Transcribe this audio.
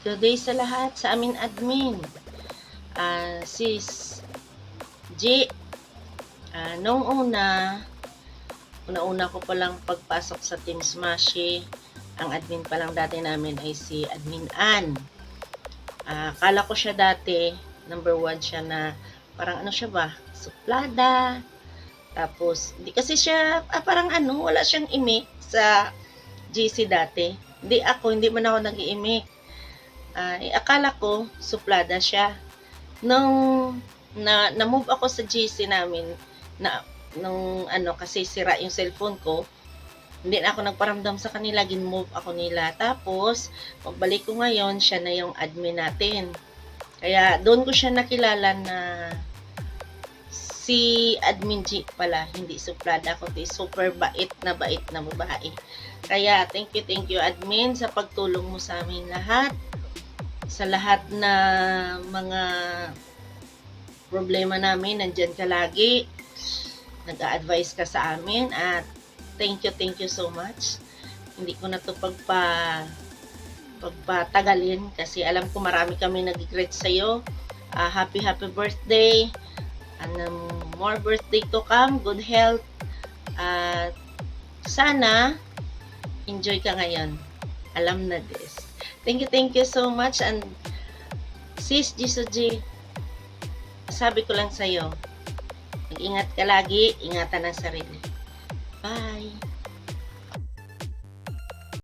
Good day sa lahat, sa amin admin. Sis G, nung una ko palang pagpasok sa Team Smashy, ang admin palang dati namin ay si Admin Ann. Akala ko siya dati, number 1 siya na, parang ano siya ba, suplada. Tapos, hindi kasi siya, parang wala siyang imik sa GC dati. Hindi man ako nag-iimik. Akala ko, suplada siya. Nung na-move ako sa GC namin, kasi sira yung cellphone ko, hindi na ako nagparamdam sa kanila, gin-move ako nila. Tapos, pagbalik ko ngayon, siya na yung admin natin. Kaya, doon ko siya nakilala na si Admin G pala, hindi suplada, kundi super bait na babae. Kaya, thank you admin sa pagtulong mo sa amin lahat. Sa lahat na mga problema namin, nandyan ka lagi. Nag-a-advise ka sa amin at thank you so much. Hindi ko na to pagpatagalin kasi alam ko marami kami nag-greet sa'yo. Happy birthday and more birthday to come, good health at sana enjoy ka ngayon. Alam na this. Thank you so much. And sis Jisuji, sabi ko lang sa'yo, mag-ingat ka lagi, ingatan ang sarili. Bye!